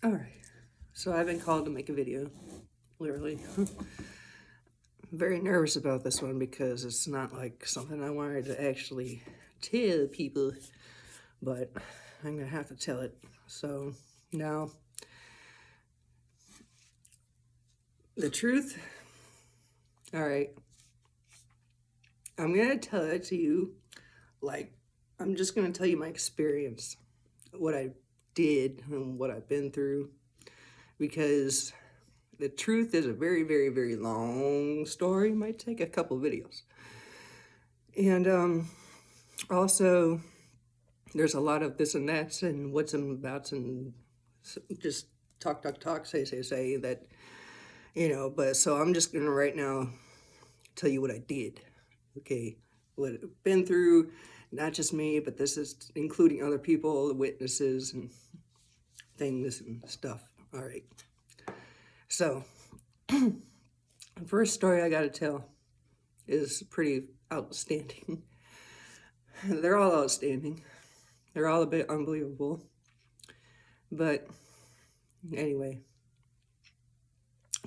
Alright, so I've been called to make a video, literally. I'm very nervous about this one because it's not like something I wanted to actually tell people, but I'm gonna have to tell it. So now, the truth, alright, I'm gonna tell it to you, like, I'm just gonna tell you my experience, what I did and what I've been through, because the truth is a very, very, very long story. It might take a couple videos. And also, there's a lot of this and that and what's and abouts and just talk, say that, but so I'm just gonna right now tell you what I did. Okay, what I've been through, not just me, but this is including other people, the witnesses and things and stuff. All right. So, the first story I gotta tell is pretty outstanding. They're all outstanding. They're all a bit unbelievable. But anyway.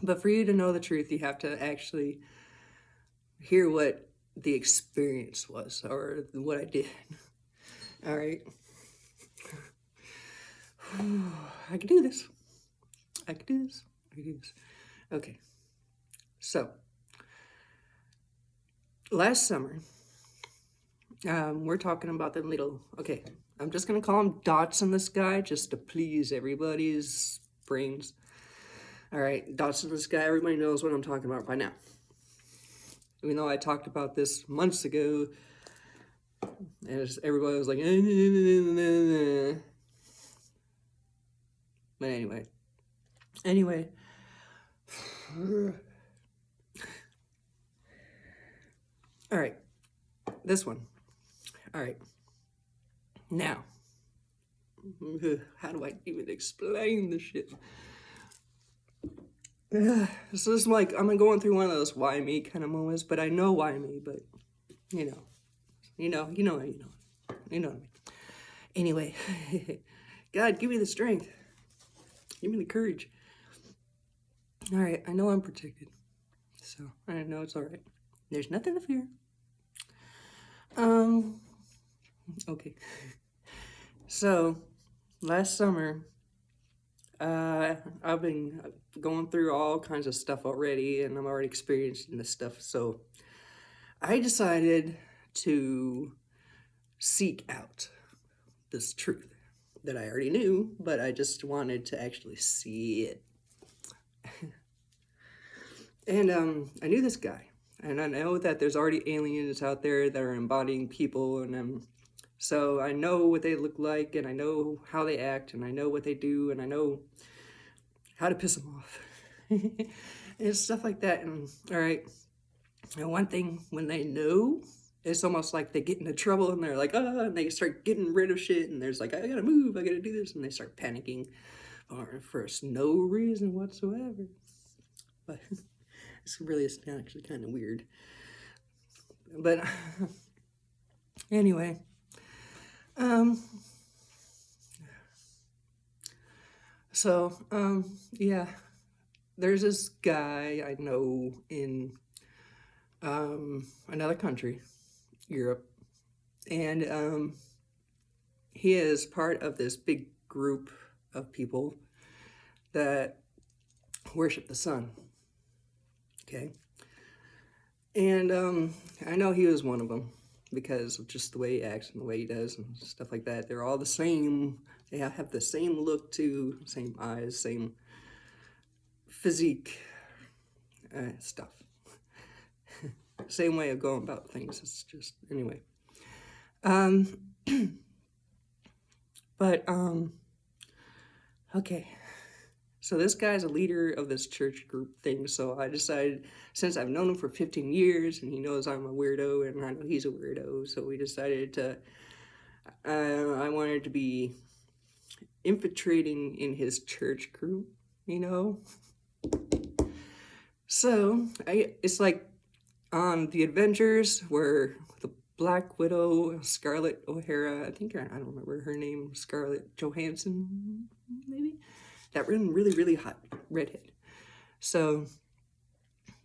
But for you to know the truth, you have to actually hear what the experience was or what I did. All right. I can do this. I can do this. I can do this. Okay. So, last summer, we're talking about them little, okay, I'm just going to call them dots in the sky just to please everybody's brains. All right, dots in the sky, everybody knows what I'm talking about by now. Even though I talked about this months ago, and everybody was like, but anyway, all right, this one, all right, now, how do I even explain this shit? So this is like, I'm going through one of those why me kind of moments, but I know why me, but you know what I mean. Anyway, God, give me the strength. Give me the courage. All right, I know I'm protected, so I know it's all right. There's nothing to fear. Okay. So, last summer, I've been going through all kinds of stuff already, and I'm already experiencing this stuff, so I decided to seek out this truth that I already knew, but I just wanted to actually see it. And I knew this guy, and I know that there's already aliens out there that are embodying people, and so I know what they look like, and I know how they act, and I know what they do, and I know how to piss them off, and stuff like that. And all right, and one thing, when they know, it's almost like they get into trouble, and they're like, and they start getting rid of shit, and there's like, I gotta move, I gotta do this, and they start panicking for no reason whatsoever. But it's really actually kind of weird. But anyway, so yeah, there's this guy I know in another country, Europe, and he is part of this big group of people that worship the sun. Okay, and I know he was one of them because of just the way he acts and the way he does and stuff like that. They're all the same. They have the same look too, same eyes, same physique, stuff. Same way of going about things. It's just, anyway. But, okay. So this guy's a leader of this church group thing, so I decided, since I've known him for 15 years, and he knows I'm a weirdo, and I know he's a weirdo, so we decided to, I wanted to be infiltrating in his church group, So, it's like on The Avengers, where the Black Widow, Scarlett O'Hara, I don't remember her name, Scarlett Johansson, maybe? that really, really hot redhead. So,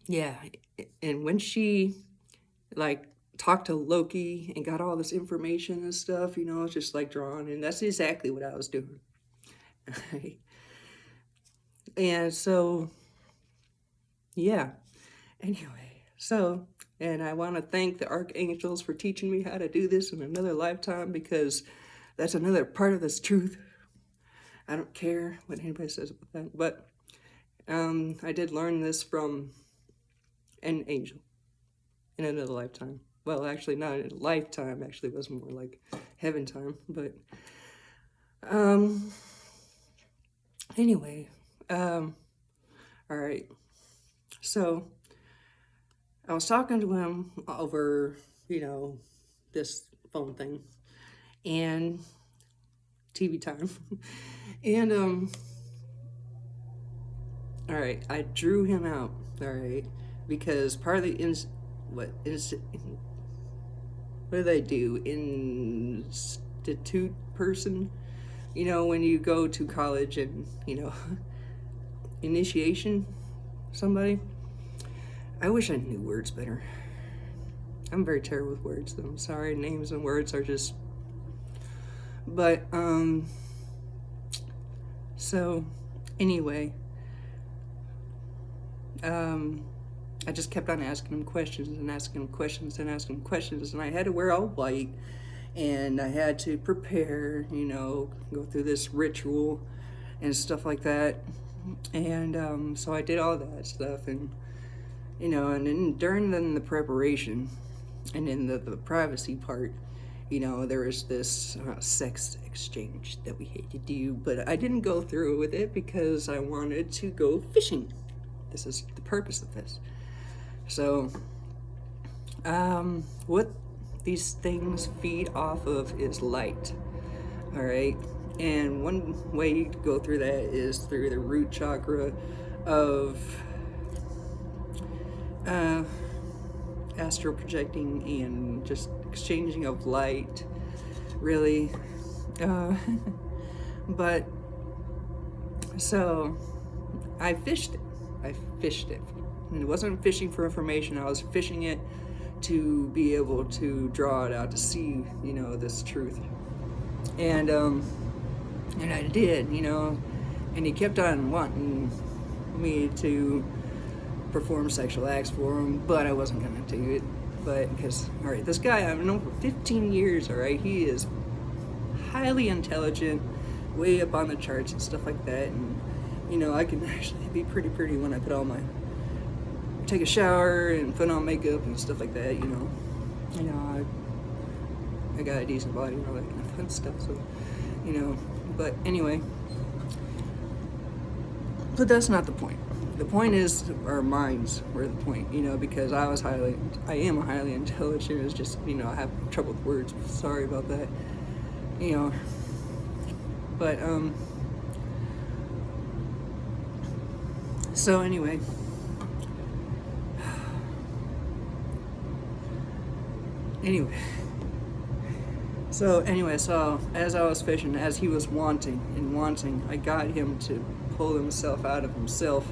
yeah. And when she, like, talked to Loki and got all this information and stuff, you know, it's just like drawn. And that's exactly what I was doing. And so, yeah. Anyway, so, and I want to thank the archangels for teaching me how to do this in another lifetime, because that's another part of this truth. I don't care what anybody says about that, but I did learn this from an angel in another lifetime. Well, actually, not in a lifetime. Actually, it was more like heaven time. But anyway, all right. So I was talking to him over, you know, this phone thing and TV time. And all right, I drew him out, all right, because part of the what do they do? Institute person, you know, when you go to college and, you know, initiation somebody. I wish I knew words better. I'm very terrible with words, though. I'm sorry, names and words are just, but so anyway, I just kept on asking him questions and asking him questions and asking him questions, and I had to wear all white, and I had to prepare, you know, go through this ritual and stuff like that. And so I did all that stuff, and, you know, and then during the preparation and in the privacy part, you know, there was this sex exchange that we had to do, but I didn't go through with it because I wanted to go fishing. This is the purpose of this. So, what these things feed off of is light, all right? And one way you go through that is through the root chakra of astral projecting and just exchanging of light, really. But, so, I fished it. And it wasn't fishing for information, I was fishing it to be able to draw it out, to see, you know, this truth. And I did, you know, and he kept on wanting me to perform sexual acts for him, but I wasn't gonna do it. But because, all right, this guy I've known for 15 years, all right, he is highly intelligent, way up on the charts and stuff like that, and, you know, I can actually be pretty pretty when I put all my, take a shower and put on makeup and stuff like that, you know. I got a decent body and all that kind of fun stuff, so, you know, but anyway, but that's not the point. The point is our minds were the point, you know, because I am highly intelligent. It's just, you know, I have trouble with words. Sorry about that, you know. But so anyway, so as I was fishing, as he was wanting, I got him to pull himself out of himself,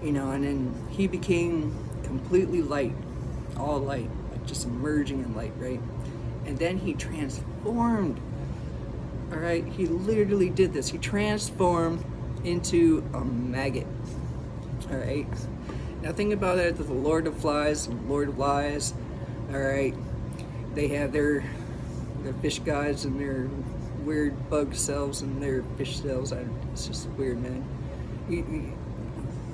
you know, and then he became completely light, all light, like just emerging in light, right? And then he transformed, all right? He literally did this. He transformed into a maggot, all right? Now think about it, the Lord of Flies and Lord of Lies, all right? They have their fish guys and their weird bug selves and their fish selves. It's just weird, man.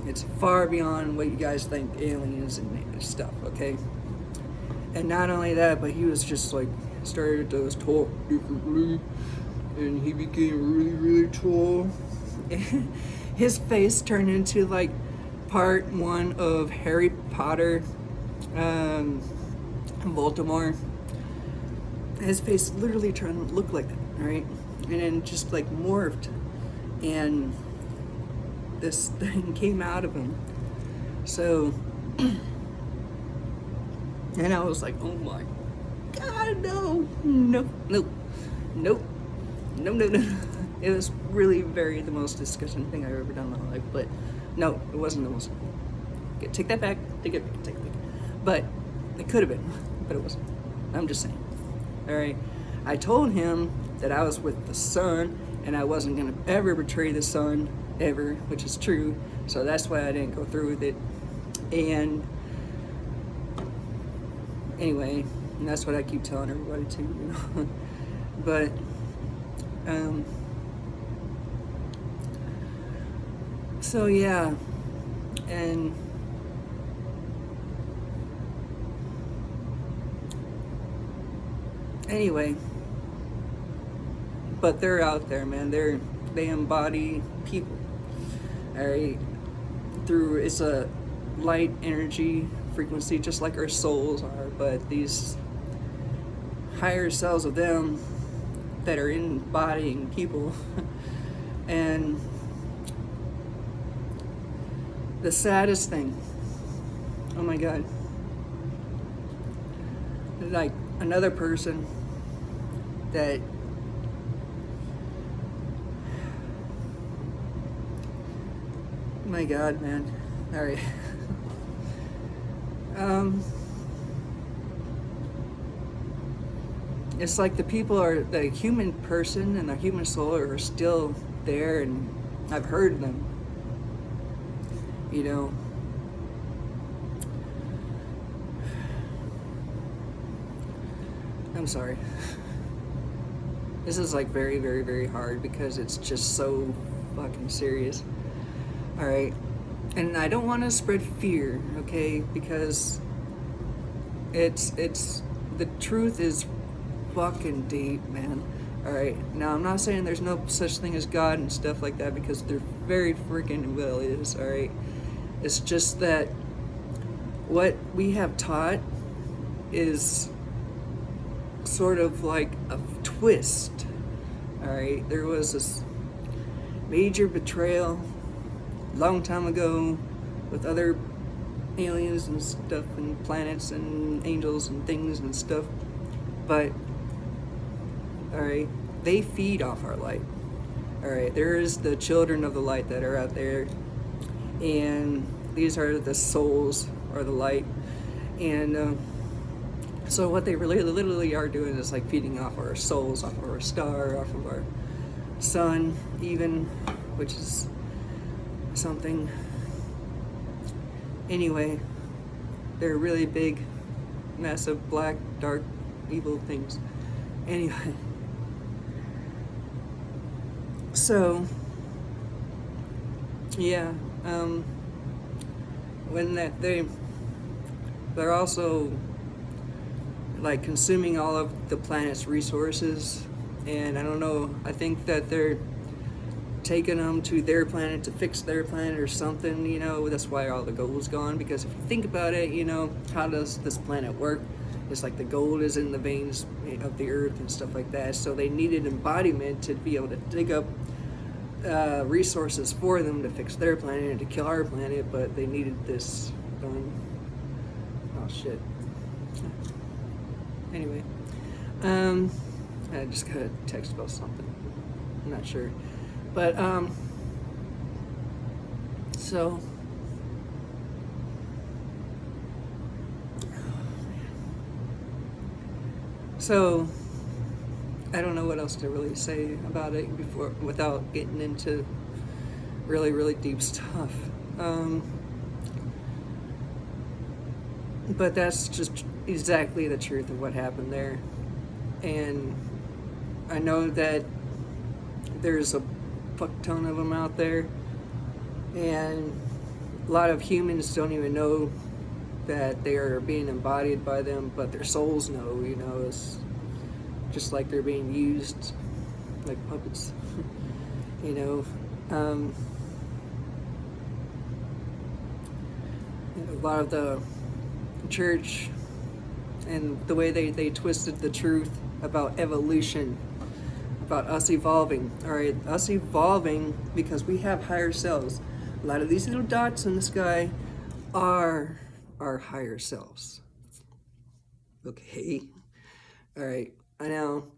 It's far beyond what you guys think, aliens and stuff, okay? And not only that, but he was just like, started to talk differently, and he became really, really tall. His face turned into like part 1 of Harry Potter, Voldemort. His face literally turned to look like that, right? And then just like morphed, and this thing came out of him. So, and I was like, oh my God, no. It was really the most disgusting thing I've ever done in my life. But no, it wasn't the most. Okay, take that back. Take it back. But it could have been, but it wasn't. I'm just saying. All right. I told him that I was with the Son, and I wasn't gonna ever betray the Son ever, which is true. So that's why I didn't go through with it. And anyway, and that's what I keep telling everybody too, you know. But so yeah, and anyway, but they're out there, man. They embody people. All right, through it's a light energy frequency, just like our souls are. But these higher selves of them that are embodying people, and the saddest thing, oh my God, like another person that my God, man. All right. It's like the human person and the human soul are still there, and I've heard them, you know. I'm sorry. This is like very, very, very hard because it's just so fucking serious. All right. And I don't want to spread fear, okay? Because it's the truth is fucking deep, man. All right. Now, I'm not saying there's no such thing as God and stuff like that, because there very freaking well is, all right? It's just that what we have taught is sort of like a twist, all right? There was this major betrayal a long time ago with other aliens and stuff and planets and angels and things and stuff, but all right, they feed off our light. All right, there is the children of the light that are out there, and these are the souls or the light. And so what they really literally are doing is like feeding off our souls, off of our star, off of our sun even, which is something. Anyway, they're really big, massive, black, dark, evil things. Anyway, so yeah, when they're also like consuming all of the planet's resources, and I don't know, I think that they're taking them to their planet to fix their planet or something, you know. That's why all the gold's gone, because if you think about it, you know, how does this planet work? It's like the gold is in the veins of the earth and stuff like that, so they needed embodiment to be able to dig up resources for them to fix their planet and to kill our planet, but they needed this done. Oh shit. Anyway, I just got a text about something. I'm not sure. But, so, I don't know what else to really say about it without getting into really, really deep stuff. But that's just exactly the truth of what happened there. And I know that there's a fuck ton of them out there, and a lot of humans don't even know that they are being embodied by them, but their souls know, you know. It's just like they're being used like puppets, you know. A lot of the church and the way they twisted the truth about evolution, about us evolving. All right, us evolving because we have higher selves. A lot of these little dots in the sky are our higher selves. Okay. All right. I know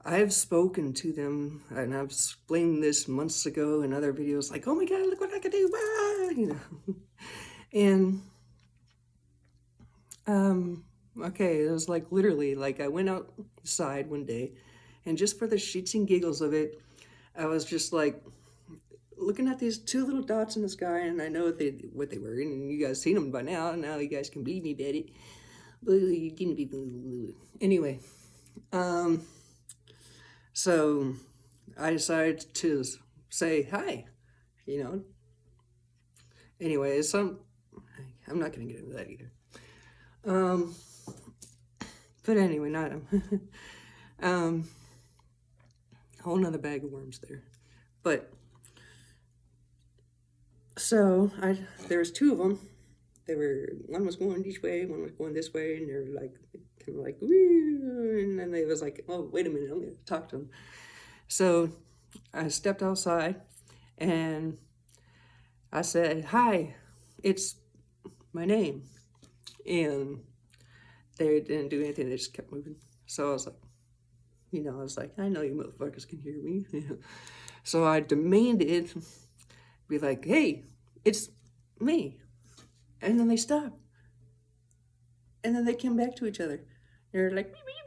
I've spoken to them, and I've explained this months ago in other videos, like, oh my God, look what I can do, ah! You know. And, okay, it was like literally, like I went outside one day, and just for the shits and giggles of it, I was just like looking at these two little dots in the sky, and I know what they were, and you guys seen them by now, and now you guys can believe me about it. But you didn't be anyway. So I decided to say hi, you know. Anyway, I'm not gonna get into that either. But anyway, not whole nother bag of worms there. But so there was two of them. One was going this way, one was going this way, and they're like kind of like, woo, and then they was like, oh, wait a minute, I'm gonna talk to them. So I stepped outside and I said, hi, it's my name. And they didn't do anything, they just kept moving. So I was like, I know you motherfuckers can hear me. So I demanded, be like, hey, it's me. And then they stopped. And then they came back to each other. They're like, bling, bling,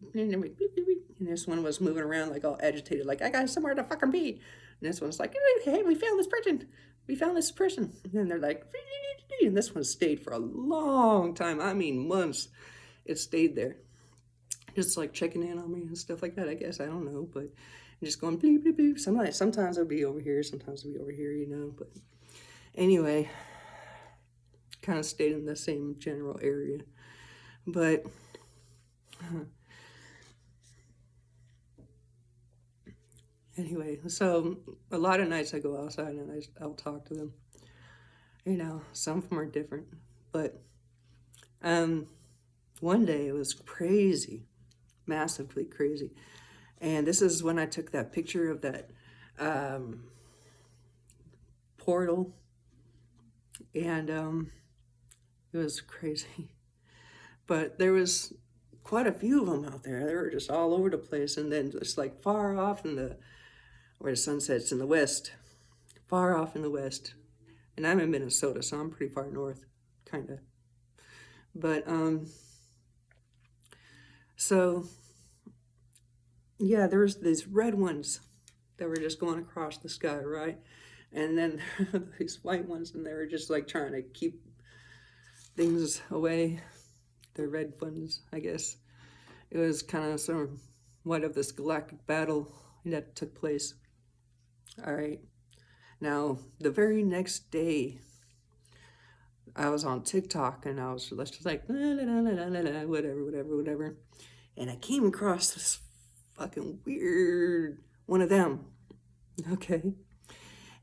bling. And this one was moving around like all agitated, like, I got somewhere to fucking be. And this one's like, hey, we found this person. We found this person. And then they're like, and this one stayed for a long time. I mean, months. It stayed there. Just like checking in on me and stuff like that, I guess. I don't know. But just going bleep, bleep, bleep. Sometimes it'll be over here. Sometimes it'll be over here, you know. But anyway, kind of stayed in the same general area. But anyway, so a lot of nights I go outside and I'll talk to them. You know, some of them are different. But one day it was crazy, massively crazy. And this is when I took that picture of that portal. And it was crazy. But there was quite a few of them out there. They were just all over the place. And then just like far off where the sun sets in the west, far off in the west. And I'm in Minnesota, so I'm pretty far north, kind of. But, so, yeah, there was these red ones that were just going across the sky, right? And then these white ones, and they were just like trying to keep things away. The red ones, I guess. It was kind of somewhat of this galactic battle that took place. All right. Now, the very next day, I was on TikTok and I was just like, la, la, la, la, la, la, whatever. And I came across this fucking weird one of them. Okay.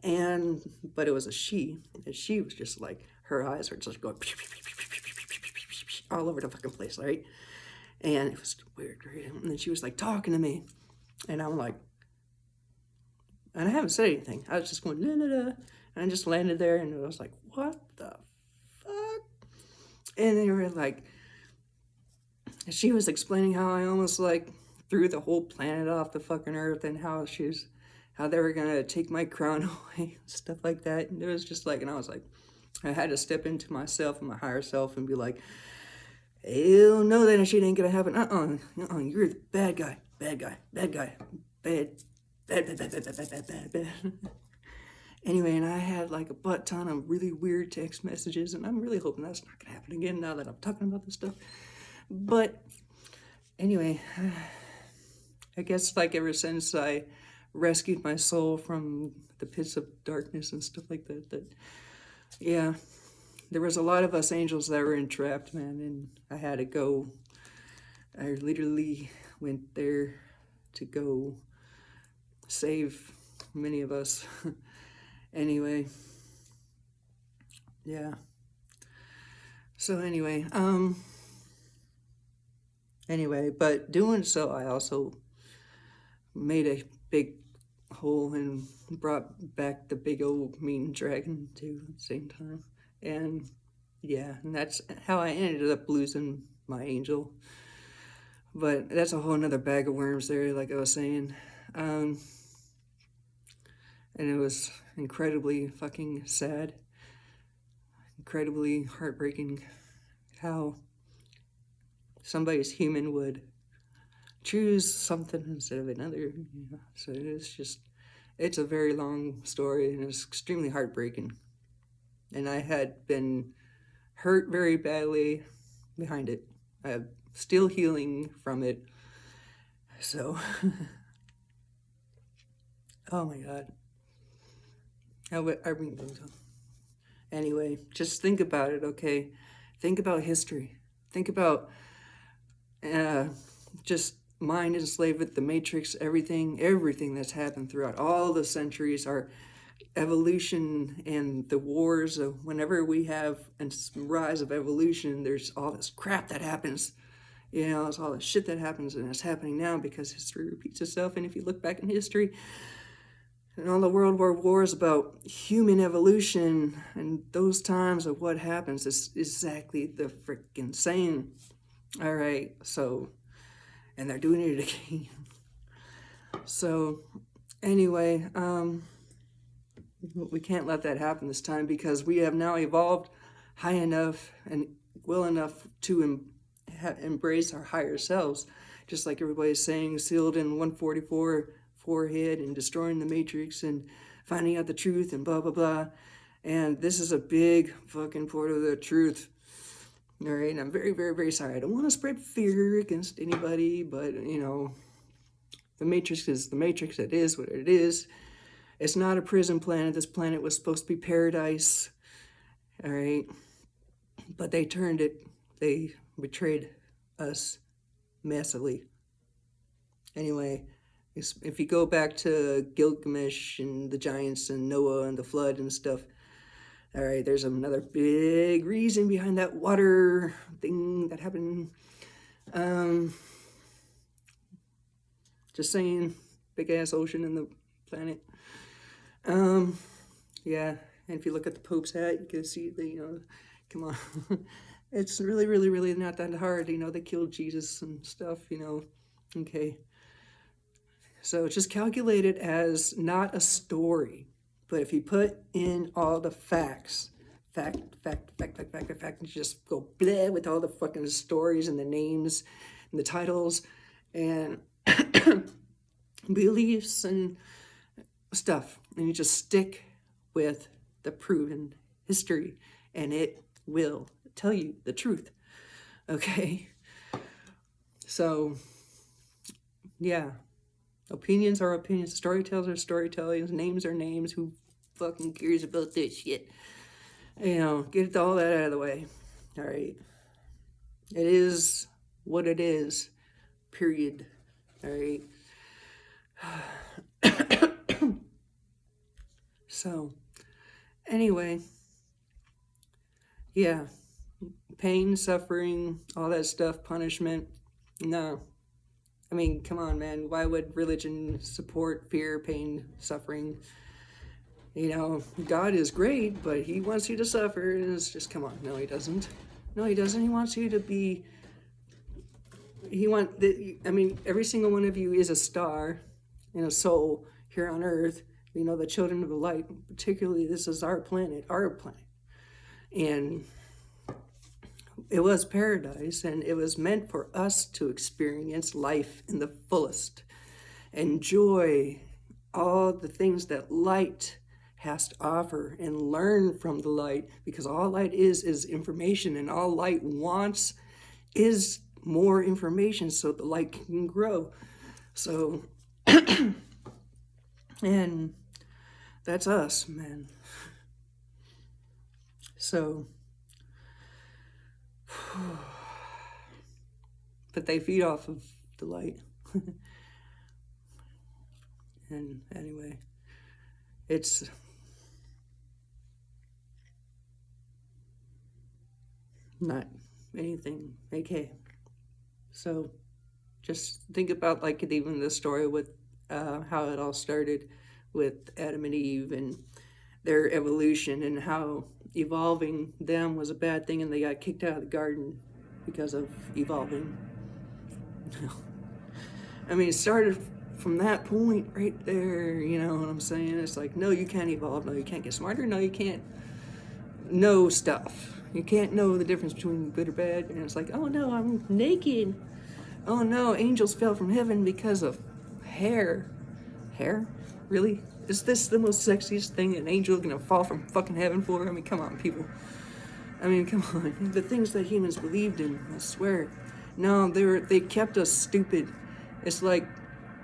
But it was a she. And she was just like, her eyes were just going all over the fucking place, right? And it was weird, right? And then she was like talking to me. And I'm like, and I haven't said anything. I was just going, la, la, la. And I just landed there and I was like, what the fuck? And they were like, she was explaining how I almost like threw the whole planet off the fucking earth and how they were gonna take my crown away, stuff like that. And it was just like, and I was like, I had to step into myself and my higher self and be like, hell no, that shit ain't gonna happen. You're the bad guy. Anyway, and I had like a butt ton of really weird text messages, and I'm really hoping that's not gonna happen again now that I'm talking about this stuff. But anyway, I guess like ever since I rescued my soul from the pits of darkness and stuff like that, yeah, there was a lot of us angels that were entrapped, man, and I had to go. I literally went there to go save many of us. Anyway, yeah. So anyway, but doing so, I also made a big hole and brought back the big old mean dragon too at the same time. And yeah, and that's how I ended up losing my angel. But that's a whole nother bag of worms there, like I was saying. And it was incredibly fucking sad, incredibly heartbreaking how somebody's human would choose something instead of another. So it's a very long story, and it's extremely heartbreaking. And I had been hurt very badly behind it. I'm still healing from it. So, oh my God. Anyway, just think about it, okay? Think about history. Think about just mind enslaved with the Matrix, everything that's happened throughout all the centuries, our evolution and the wars of whenever we have a rise of evolution, there's all this crap that happens. It's all the shit that happens, and it's happening now because history repeats itself. And if you look back in history, and all the World War wars about human evolution and those times of what happens is exactly the freaking same. All right, so, and they're doing it again. So, anyway, we can't let that happen this time because we have now evolved high enough and well enough to embrace our higher selves. Just like everybody's saying, sealed in 144 forehead and destroying the Matrix and finding out the truth and blah, blah, blah. And this is a big fucking part of the truth. All right, and I'm very, very, very sorry. I don't want to spread fear against anybody, but, the Matrix is the Matrix. It is what it is. It's not a prison planet. This planet was supposed to be paradise. All right, but they turned it. They betrayed us massively. Anyway, if you go back to Gilgamesh and the giants and Noah and the flood and stuff, all right, there's another big reason behind that water thing that happened. Just saying, big ass ocean in the planet. Yeah, and if you look at the Pope's hat, you can see the, come on. It's really, really, really not that hard. They killed Jesus and stuff, okay. So just calculate it as not a story, but if you put in all the facts, fact, and just go bleh with all the fucking stories and the names and the titles and beliefs and stuff, and you just stick with the proven history, and it will tell you the truth. Okay? So, yeah. Opinions are opinions. Storytellers are storytellers. Names are names. Who fucking cares about this shit? Get all that out of the way. All right. It is what it is. Period. All right. So, anyway, yeah, pain, suffering, all that stuff, punishment, no. I mean, come on, man. Why would religion support fear, pain, suffering? God is great, but he wants you to suffer. And it's just, come on. No, he doesn't. No, he doesn't. He wants you to be... every single one of you is a star and a soul here on Earth. The children of the light. Particularly, this is our planet. And it was paradise, and it was meant for us to experience life in the fullest. Enjoy all the things that light has to offer and learn from the light, because all light is information, and all light wants is more information so the light can grow. So, and that's us, man. So, but they feed off of the light. And anyway, it's not anything okay. So just think about even the story with how it all started with Adam and Eve and their evolution, and how evolving them was a bad thing, and they got kicked out of the garden because of evolving. I mean, it started from that point right there, you know what I'm saying? It's like, no, you can't evolve. No, you can't get smarter. No, you can't know stuff. You can't know the difference between good or bad. And it's like, oh no, I'm naked. Oh no, angels fell from heaven because of hair. Hair? Really? Is this the most sexiest thing an angel gonna fall from fucking heaven for? I mean, come on, people. I mean, come on. The things that humans believed in, I swear. No, they kept us stupid. It's like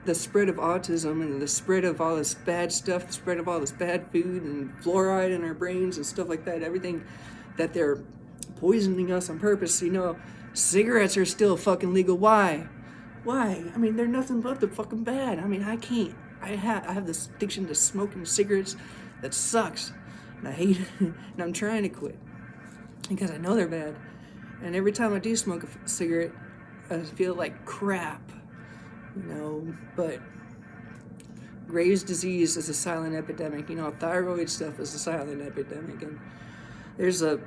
the spread of autism and the spread of all this bad stuff, the spread of all this bad food and fluoride in our brains and stuff like that. Everything that they're poisoning us on purpose. You know, cigarettes are still fucking legal. Why? Why? I mean, they're nothing but the fucking bad. I mean, I can't. I have this addiction to smoking cigarettes that sucks. And I hate it. And I'm trying to quit because I know they're bad. And every time I do smoke a cigarette, I feel like crap. You know, but Graves' disease is a silent epidemic. You know, thyroid stuff is a silent epidemic. And there's a...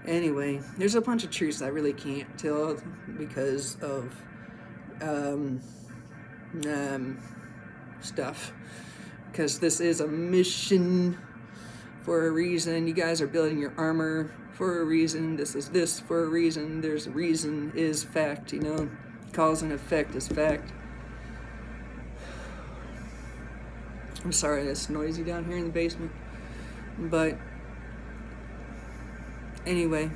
Anyway, there's a bunch of truths I really can't tell because of stuff. Because this is a mission for a reason. You guys are building your armor for a reason. This is this for a reason. There's a reason is fact, you know. Cause and effect is fact. I'm sorry it's noisy down here in the basement. But anyway,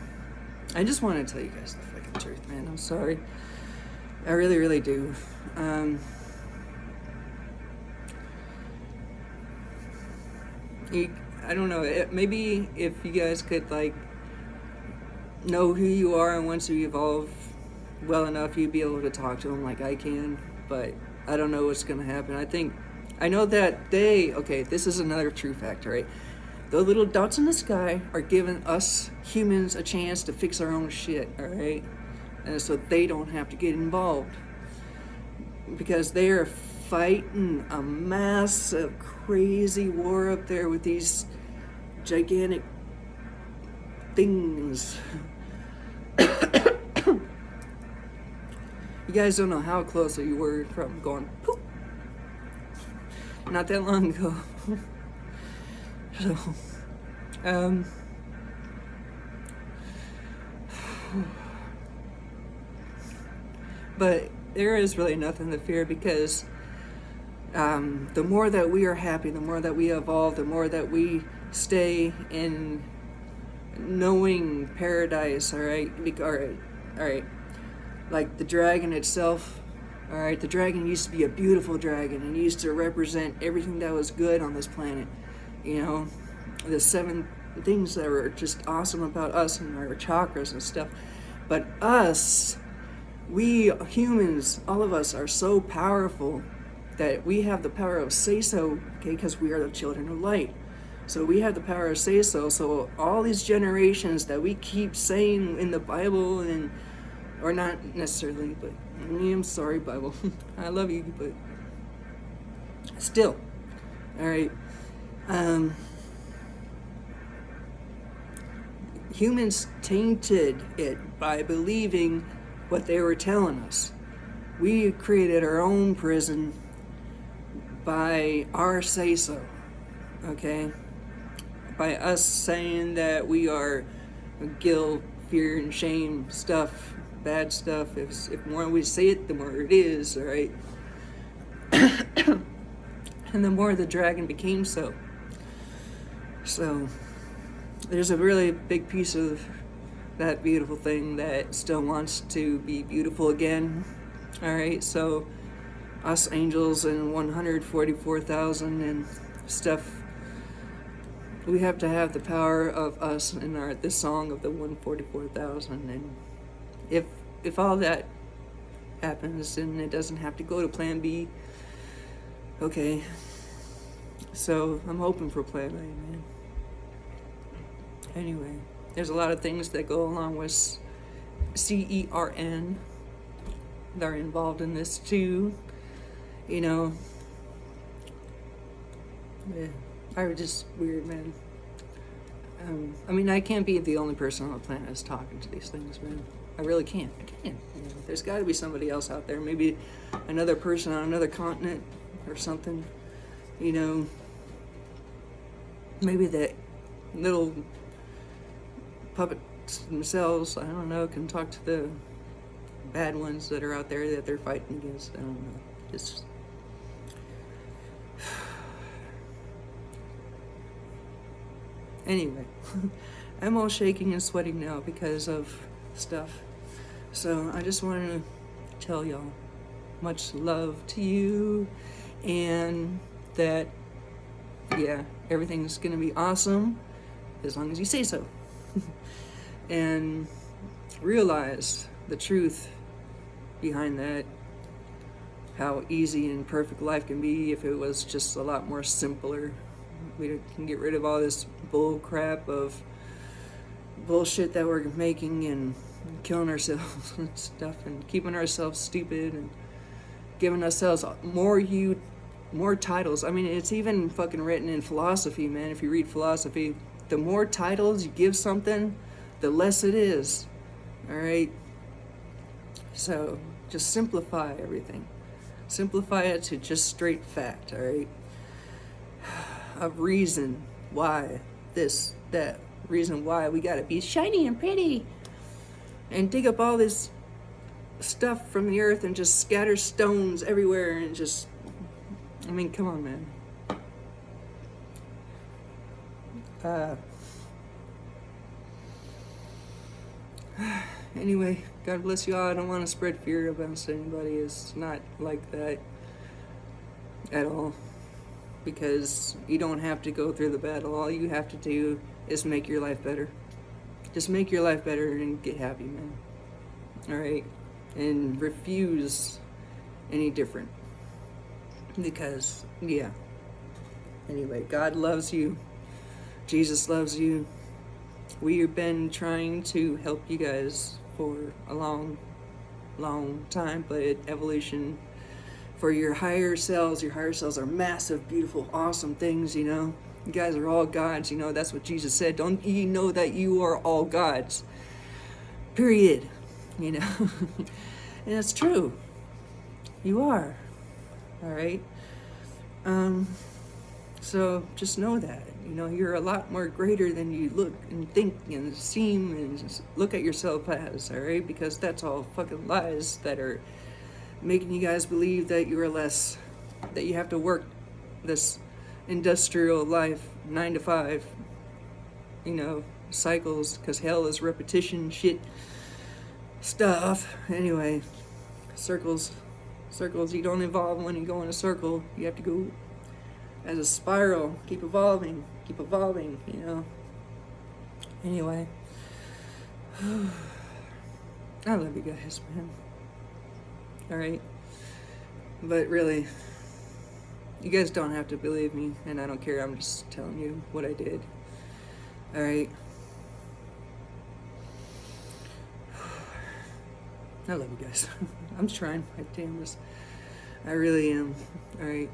I just want to tell you guys the fucking truth, man. I'm sorry. I really, really do. I don't know, maybe if you guys could, like, know who you are, and once you evolve well enough, you'd be able to talk to them like I can, but I don't know what's going to happen. I know that this is another true fact, right? The little dots in the sky are giving us humans a chance to fix our own shit, all right? And so they don't have to get involved. Because they are fighting a massive, crazy war up there with these gigantic things. You guys don't know how close you were from going poop. Not that long ago. So, but there is really nothing to fear because the more that we are happy, the more that we evolve, the more that we stay in knowing paradise, all right? All right. Like the dragon itself, all right? The dragon used to be a beautiful dragon and used to represent everything that was good on this planet. You know, the 7 things that were just awesome about us and our chakras and stuff. But us, we humans, all of us are so powerful that we have the power of say-so, okay, because we are the children of light. So we have the power of say-so. So all these generations that we keep saying in the Bible, or not necessarily, but I'm sorry, Bible. I love you, but still, all right. Humans tainted it by believing what they were telling us. We created our own prison by our say-so, okay? By us saying that we are guilt, fear, and shame stuff, bad stuff. If more we say it, the more it is, all right? And the more the dragon became so. So, there's a really big piece of that beautiful thing that still wants to be beautiful again. All right, so us angels and 144,000 and stuff, we have to have the power of us in this song of the 144,000. And if all that happens, then it doesn't have to go to Plan B. Okay, so I'm hoping for Plan A, man. Anyway, there's a lot of things that go along with CERN that are involved in this too. You know, yeah, I was just weird, man. I mean, I can't be the only person on the planet that's talking to these things, man. I really can't. I can't. You know, there's got to be somebody else out there. Maybe another person on another continent or something. You know, maybe that little puppets themselves, I don't know, can talk to the bad ones that are out there that they're fighting against. I don't know. Just anyway, I'm all shaking and sweating now because of stuff. So I just wanted to tell y'all much love to you, and that, yeah, everything's gonna be awesome as long as you say so. And realize the truth behind that, how easy and perfect life can be if it was just a lot more simpler. We can get rid of all this bull crap of bullshit that we're making and killing ourselves and stuff and keeping ourselves stupid and giving ourselves more titles. I mean, it's even fucking written in philosophy, man. If you read philosophy, the more titles you give something, the less it is. All right? So just simplify everything. Simplify it to just straight fact, all right? A reason why this, that, reason why we gotta be shiny and pretty and dig up all this stuff from the earth and just scatter stones everywhere and just, I mean, come on, man. Anyway, God bless you all. I don't want to spread fear against anybody. It's not like that at all. Because you don't have to go through the battle. All you have to do is make your life better. Just make your life better and get happy, man. Alright? And refuse any different. Because, yeah. Anyway, God loves you. Jesus loves you. We've been trying to help you guys for a long time, but evolution for your higher selves are massive, beautiful, awesome things, you know. You guys are all gods, you know. That's what Jesus said. Don't you know that you are all gods? Period. You know. And it's true. You are. All right. So just know that, you know, you're a lot more greater than you look and think and seem and look at yourself as, all right? Because that's all fucking lies that are making you guys believe that you are less, that you have to work this industrial life 9 to 5, you know, cycles, because hell is repetition, shit, stuff. Anyway, circles, you don't evolve when you go in a circle. You have to go as a spiral, keep evolving, you know. Anyway, I love you guys, man. Alright? But really, you guys don't have to believe me, and I don't care. I'm just telling you what I did. Alright? I love you guys. I'm trying my damnedest. I really am. Alright?